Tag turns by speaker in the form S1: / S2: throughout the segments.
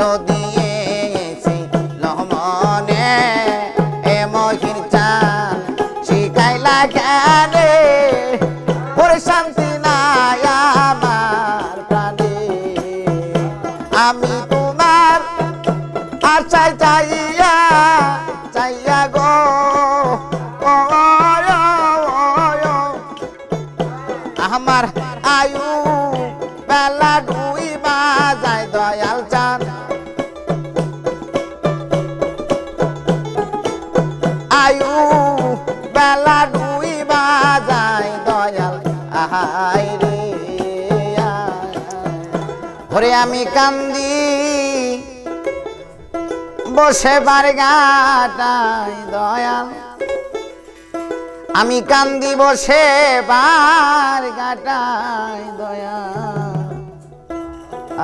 S1: যদি এসেছিল মনে এ মহির চান শিখাইলা জ্ঞানে ওর শান্তি নাই আমার প্রাণে আমি তোমার আশায় চাইয়া চাইয়া গো আমার আয়ু বেলা ডুই বাজায় দয়াল চান আয়ু বেলা ডুই বাজায় দয়াল আহাই রে ওরে আমি কান্দি বসে বারগাটায় দয়াল আমি কান্দি বসে বারগাটায় দয়াল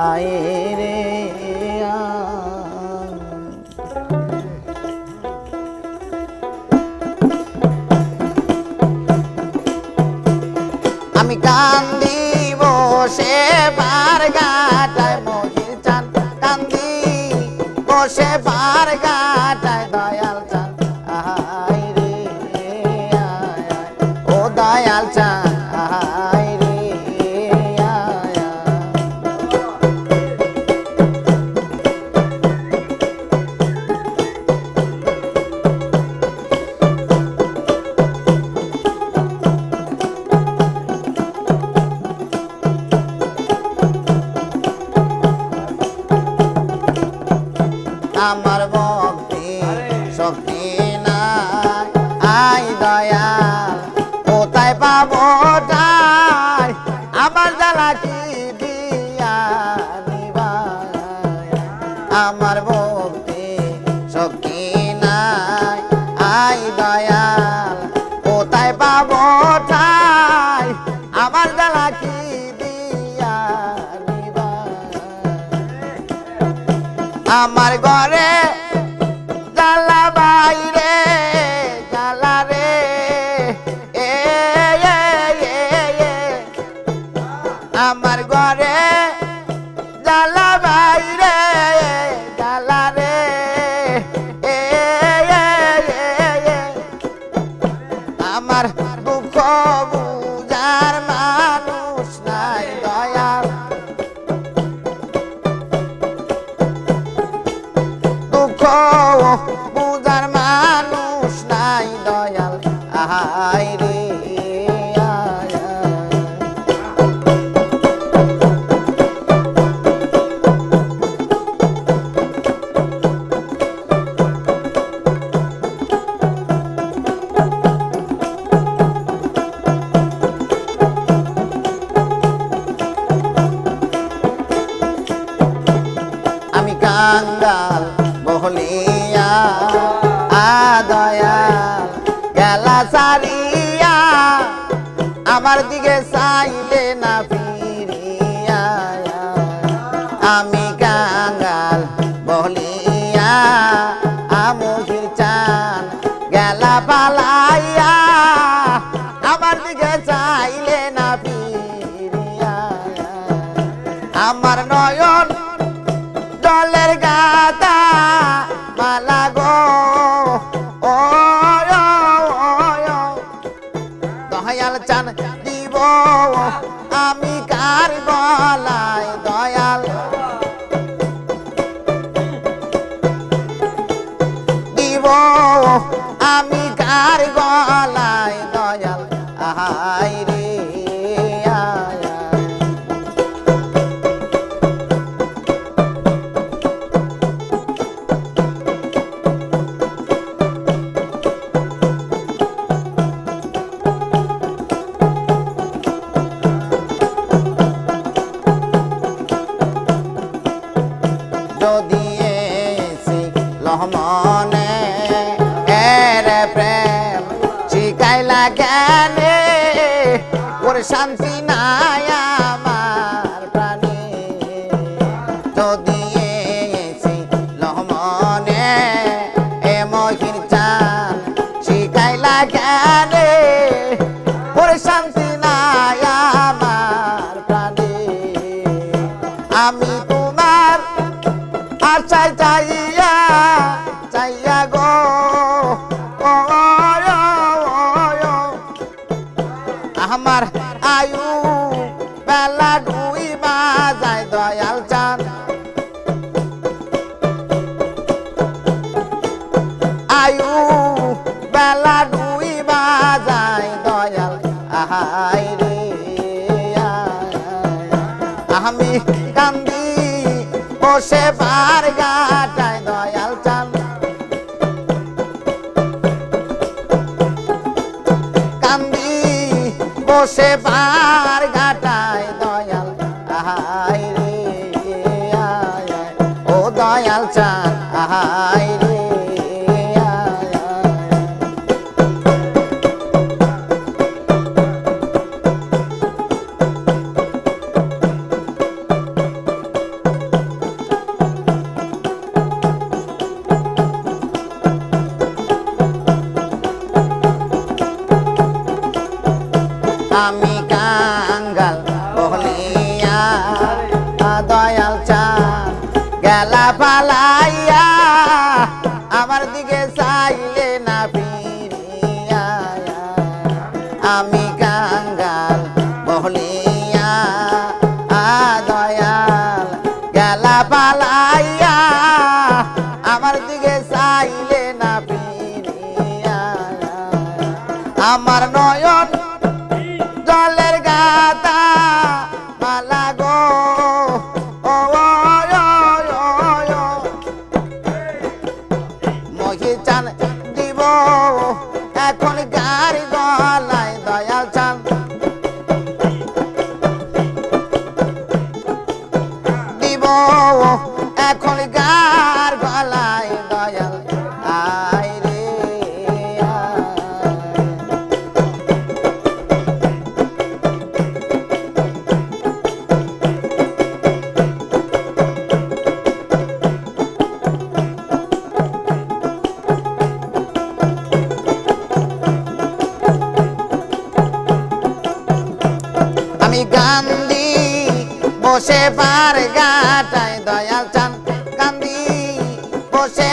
S1: আয় রে আমি কান্দি বসে বারগাটায় মহির চান কান্দি বসে বারগাটায় দয়াল চান আয় রে ও দয়াল চান আয় রে আমার ভক্তি শক্তি নাই আই দয়াল কোথায় পাবো তাই আমার জ্বালা কি দিয়া নিবাই আমার ভক্তি শক্তি নাই আই দয়াল কোথায় পাবো তাই আমার জ্বালা কি দিয়া নিবাই আমার ঘরে জ্বালা বাইরে জ্বালা রে এ আমার ঘরে জ্বালা বাইরে জ্বালা রে এ আমার দুঃখ বুঝার মানুষ নাই দয়াল দুঃখ বুঝার মানুষ নাই দয়াল আহাই রে আমি কাঙ্গাল বহলিয়া দয়াল গেলা সারিয়া আমার দিকে চাইলে না ফিরিয়া আমি কাঙ্গাল বহলিয়া মহির চান গেলা পালাইয়া আমার দিকে চাইলে না ফিরিয়া আমার নয়ন জলের গাদা মালা গো ও দয়াল চান দিব আমি কার গলায় দয়াল দিব আমি কার গলায় দয়াল আহাই রে যদি এসেছিল মনে এর প্রেম শিখাইলা জ্ঞানে ওর শান্তি নাই আমার প্রাণে যদি এসেছিল মনে এ মহির চান শিখাইলা জ্ঞানে ওর শান্তি নাই আমার প্রাণে আমি তোমার আশায় চাইয়া চাইয়া গো ও আমার আয়ু বেলা দুই বাজায় দয়াল চাঁদ আয়ু বেলা দুই বাজায় দয়াল আহাই রে আমি কান্দি বসে বার গাটায় দয়াল চাঁদ কান্দি বসে বার গাটায় দয়াল আহাই রে ও দয়াল চাঁদ আহাই রে আমি কাঙ্গাল বহলিয়া দয়াল চাঁদ গেলা পালাইয়া আমার দিকে চাইলে না ফিরিয়া আমি কাঙ্গাল বহলিয়া দয়াল গেলা পালাইয়া আমার দিকে চাইলে না ফিরিয়া আমার নয়ন জলের গাতা মালা গো ও মহি চান দিব এখন গার গলায় দয়াল চান দিব এখন গার গলায় দয়াল আয় রে আমি কান্দি বসে পার গাটায় দয়াল চাঁদ কান্দি বসে